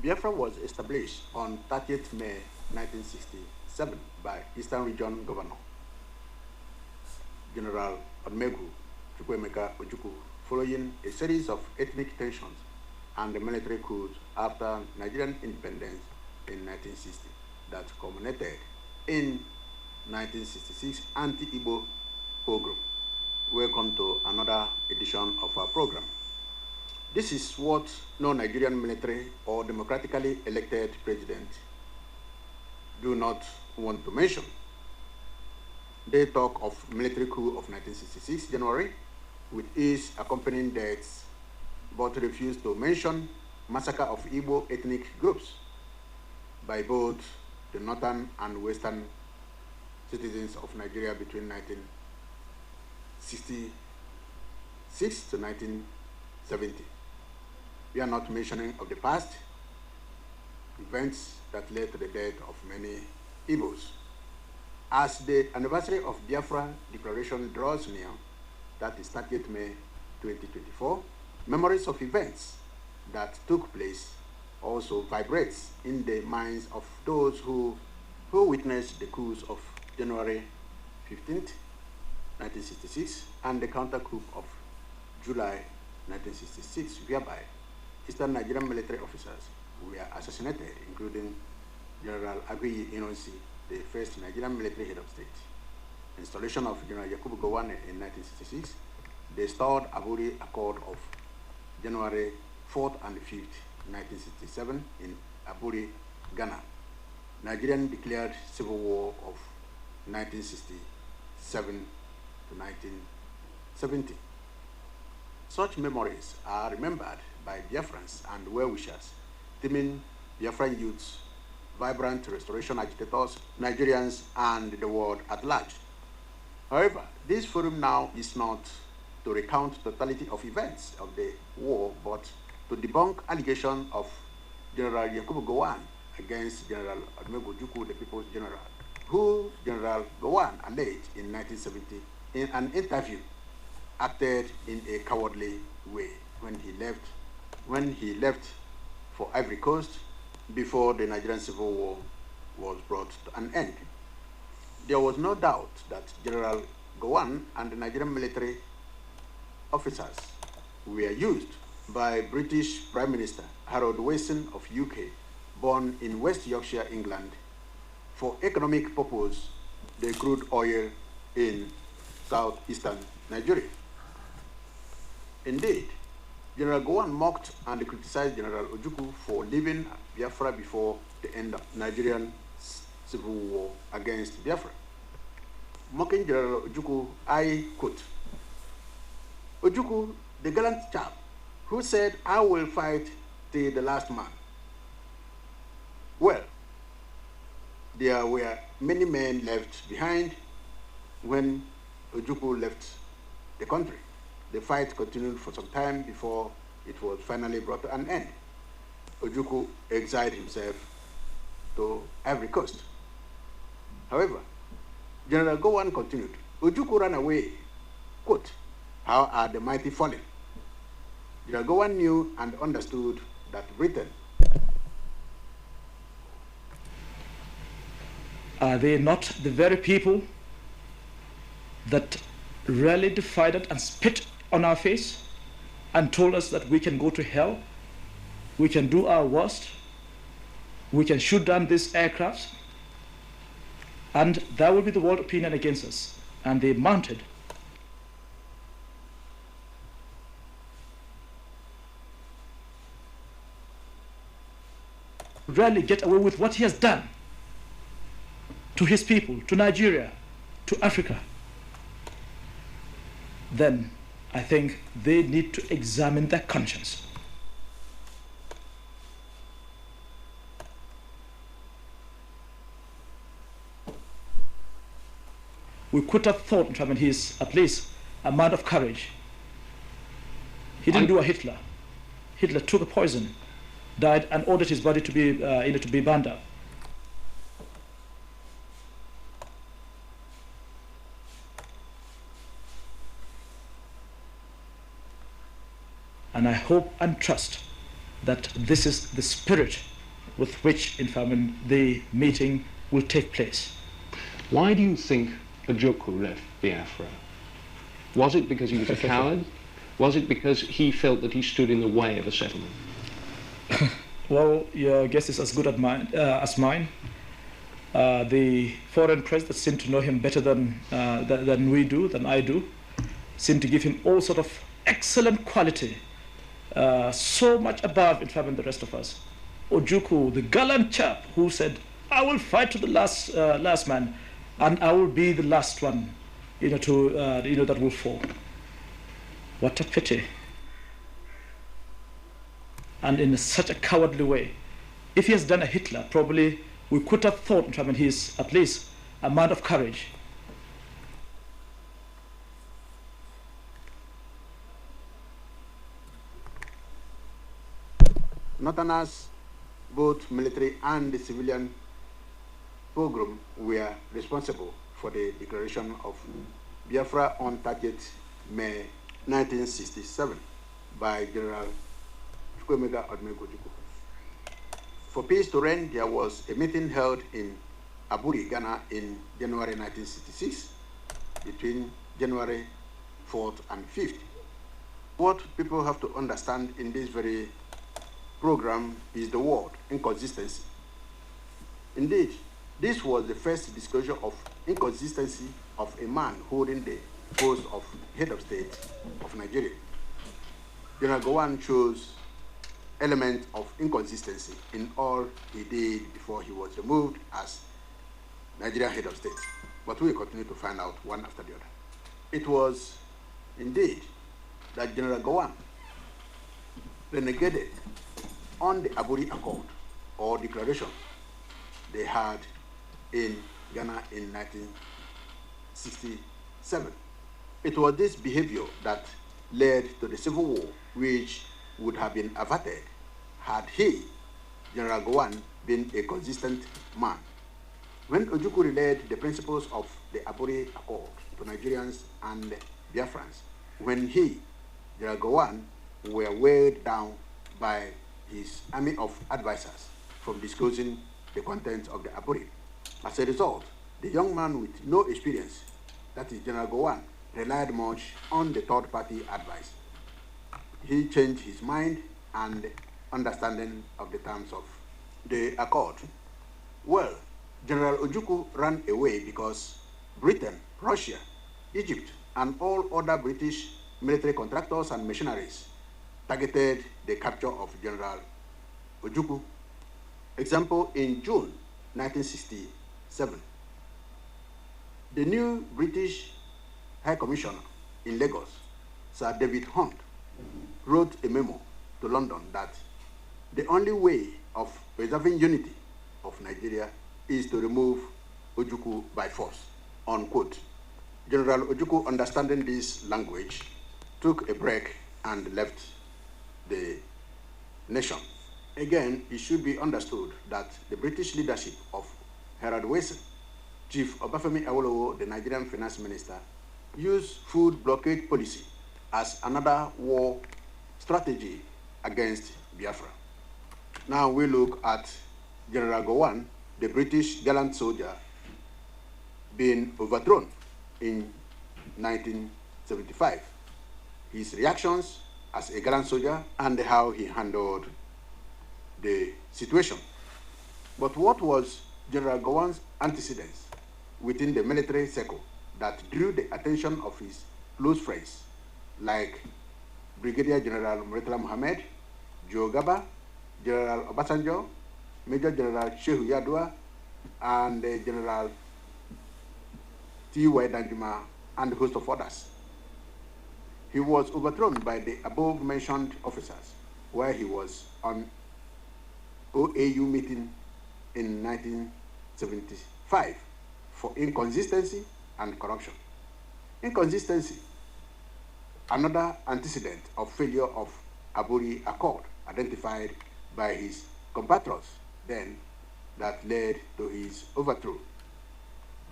Biafra was established on 30th May 1967 by Eastern Region Governor General Odumegwu Chukwuemeka Ojukwu, following a series of ethnic tensions and military coups after Nigerian independence in 1960 that culminated in 1966 anti-Igbo pogrom. Welcome to another edition of our program. This is what no Nigerian military or democratically elected president do not want to mention. They talk of military coup of 1966 January with its accompanying deaths, but refuse to mention massacre of Igbo ethnic groups by both the northern and western citizens of Nigeria between 1966 to 1970. We are not mentioning of the past events that led to the death of many Igbos. As the anniversary of Biafra Declaration draws near, that is 30th May 2024, memories of events that took place also vibrates in the minds of those who witnessed the coups of January 15th, 1966, and the counter-coup of July 1966, whereby Eastern Nigerian military officers were assassinated, including General Aburi Inonsi, the first Nigerian military head of state. Installation of General Debunking Gowon in 1966, the stored Aburi Accord of January 4th and 5th, 1967 in Aburi, Ghana. Nigerian declared civil war of 1967 to 1970. Such memories are remembered by Biafrans and well-wishers, teaming Biafran youths, vibrant restoration agitators, Nigerians, and the world at large. However, this forum now is not to recount totality of events of the war, but to debunk allegations of General Debunking Gowon against General Odumegwu Ojukwu, the People's General, who General Gowon alleged in 1970 in an interview acted in a cowardly way when he left for Ivory Coast before the Nigerian Civil War was brought to an end. There was no doubt that General Gowon and the Nigerian military officers were used by British Prime Minister Harold Wilson of UK, born in West Yorkshire, England, for economic purpose, the crude oil in southeastern Nigeria. Indeed, General Gowon mocked and criticized General Ojukwu for leaving Biafra before the end of Nigerian civil war against Biafra. Mocking General Ojukwu, I quote, "Ojukwu, the gallant chap, who said, 'I will fight till the last man.' Well, there were many men left behind when Ojukwu left the country. The fight continued for some time before it was finally brought to an end. Ojukwu exiled himself to Ivory Coast. However, General Gowon continued, Ojukwu ran away. Quote, 'How are the mighty fallen?' General Gowon knew and understood that Britain. Are they not the very people that rallied, defied, and spit on our face and told us that we can go to hell, we can do our worst, we can shoot down these aircrafts, and that will be the world opinion against us? And they mounted. Rarely get away with what he has done to his people, to Nigeria, to Africa. Then I think they need to examine their conscience. We could have thought, he's at least a man of courage. He didn't do a Hitler. Hitler took a poison, died, and ordered his body to be burned up. And I hope and trust that this is the spirit with which, in fact, the meeting will take place. Why do you think Ojukwu left Biafra? Was it because he was a coward? Was it because he felt that he stood in the way of a settlement? Well, your guess is as good as mine. The foreign press that seem to know him better than we do, than I do, seem to give him all sort of excellent quality, so much above, in fact, the rest of us. Ojukwu, the gallant chap who said, "I will fight to the last man, and I will be the last one, that will fall." What a pity! And in such a cowardly way. If he has done a Hitler, probably we could have thought, in fact, he is at least a man of courage. Northerners, both military and the civilian pogrom, were responsible for the declaration of Biafra on 30th May 1967 by General Chukwuemeka Ojukwu. For peace to reign, there was a meeting held in Aburi, Ghana in January 1966 between January 4th and 5th. What people have to understand in this very program is the word inconsistency. Indeed, this was the first disclosure of inconsistency of a man holding the post of head of state of Nigeria. General Gowon chose element of inconsistency in all he did before he was removed as Nigerian head of state. But we will continue to find out one after the other. It was indeed that General Gowon renegated on the Aburi Accord or declaration they had in Ghana in 1967. It was this behavior that led to the civil war, which would have been averted had he, General Gowon, been a consistent man. When Ojukwu relayed the principles of the Aburi Accord to Nigerians and Biafrans, when he, General Gowon, were weighed down by his army of advisors from disclosing the contents of the Aburi. As a result, the young man with no experience, that is General Gowon, relied much on the third-party advice. He changed his mind and understanding of the terms of the accord. Well, General Ojukwu ran away because Britain, Russia, Egypt, and all other British military contractors and machineries targeted the capture of General Ojukwu. Example, in June 1967, the new British High Commissioner in Lagos, Sir David Hunt, wrote a memo to London that the only way of preserving unity of Nigeria is to remove Ojukwu by force, unquote. General Ojukwu, understanding this language, took a break and left the nation. Again, it should be understood that the British leadership of Harold Wilson, Chief Obafemi Awolowo, the Nigerian finance minister, used food blockade policy as another war strategy against Biafra. Now we look at General Gowon, the British gallant soldier, being overthrown in 1975. His reactions as a gallant soldier and how he handled the situation. But what was General Gowon's antecedents within the military circle that drew the attention of his close friends like Brigadier General Murtala Mohammed, Joe Gaba, General Obasanjo, Major General Shehu Yadua, and General T.Y. Danjuma, and a host of others? He was overthrown by the above-mentioned officers while he was on OAU meeting in 1975 for inconsistency and corruption. Inconsistency, another antecedent of failure of Aburi Accord, identified by his compatriots then, that led to his overthrow.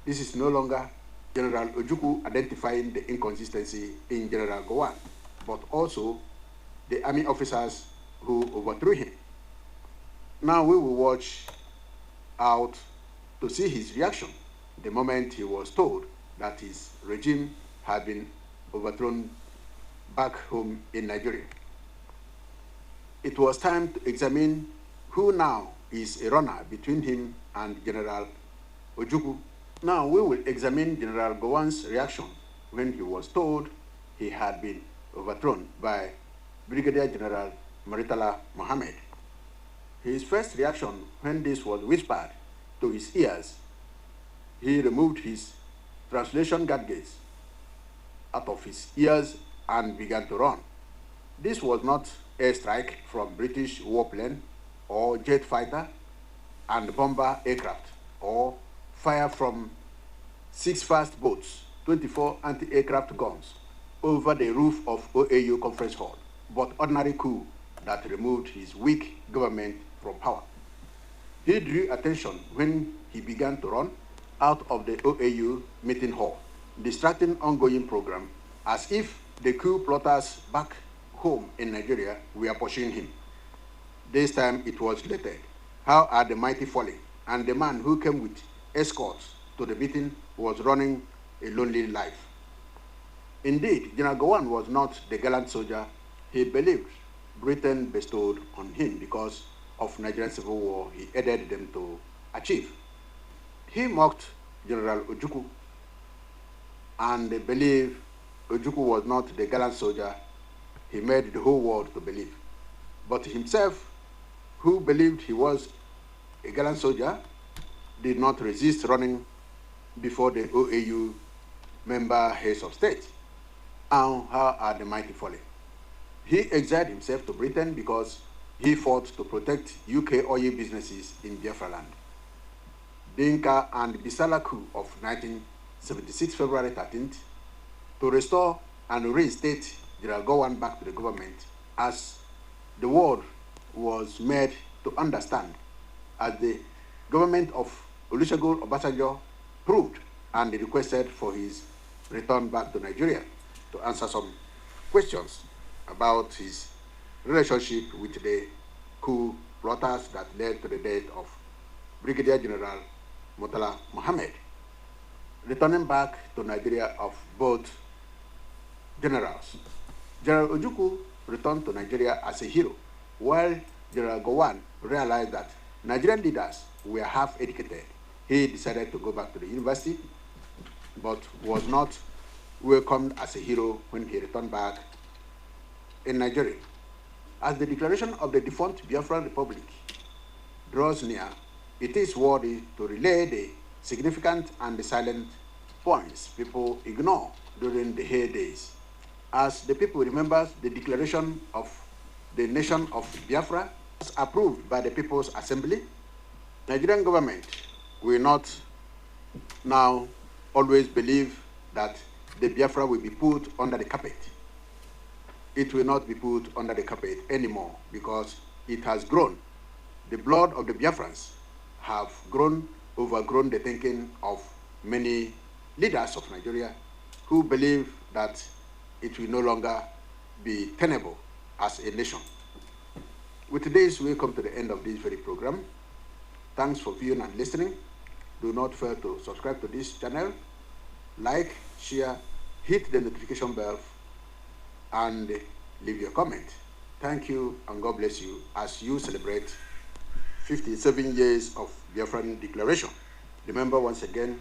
This is no longer General Ojukwu identifying the inconsistency in General Gowon, but also the army officers who overthrew him. Now we will watch out to see his reaction the moment he was told that his regime had been overthrown back home in Nigeria. It was time to examine who now is a runner between him and General Ojukwu. Now we will examine General Gowon's reaction when he was told he had been overthrown by Brigadier General Murtala Mohammed. His first reaction when this was whispered to his ears, he removed his translation gadgets out of his ears and began to run. This was not a strike from British warplane or jet fighter and bomber aircraft or fire from 6 fast boats, 24 anti-aircraft guns over the roof of OAU Conference Hall, but ordinary coup that removed his weak government from power. He drew attention when he began to run out of the OAU meeting hall, distracting ongoing program as if the coup plotters back home in Nigeria were pursuing him. This time it was related. How are the mighty falling? And the man who came with escorts to the meeting was running a lonely life. Indeed, General Gowon was not the gallant soldier he believed Britain bestowed on him because of Nigerian civil war he aided them to achieve. He mocked General Ojukwu and believed Ojukwu was not the gallant soldier he made the whole world to believe. But himself, who believed he was a gallant soldier, did not resist running before the OAU member heads of state. Now, how are the mighty falling? He exiled himself to Britain because he fought to protect UK oil businesses in Biafra land. Dinka and Bisala coup of 1976, February 13th, to restore and reinstate General Gowon back to the government as the world was made to understand, as the government of Olusegun Obasanjo proved and requested for his return back to Nigeria to answer some questions about his relationship with the coup plotters that led to the death of Brigadier General Murtala Mohammed. Returning back to Nigeria of both generals. General Ojukwu returned to Nigeria as a hero, while General Gowon realized that Nigerian leaders were half-educated. He decided to go back to the university, but was not welcomed as a hero when he returned back in Nigeria. As the declaration of the defunct Biafran Republic draws near, it is worthy to relay the significant and the silent points people ignore during the heydays. As the people remember the declaration of the nation of Biafra was approved by the People's Assembly, Nigerian government will not now always believe that the Biafra will be put under the carpet. It will not be put under the carpet anymore because it has grown. The blood of the Biafrans have overgrown the thinking of many leaders of Nigeria who believe that it will no longer be tenable as a nation. With this, we come to the end of this very program. Thanks for viewing and listening. Do not fail to subscribe to this channel, like, share, hit the notification bell, and leave your comment. Thank you and God bless you as you celebrate 57 years of Biafran Declaration. Remember, once again,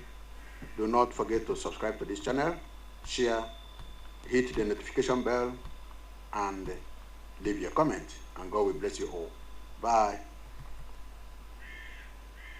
do not forget to subscribe to this channel, share, hit the notification bell, and leave your comment. And God will bless you all. Bye.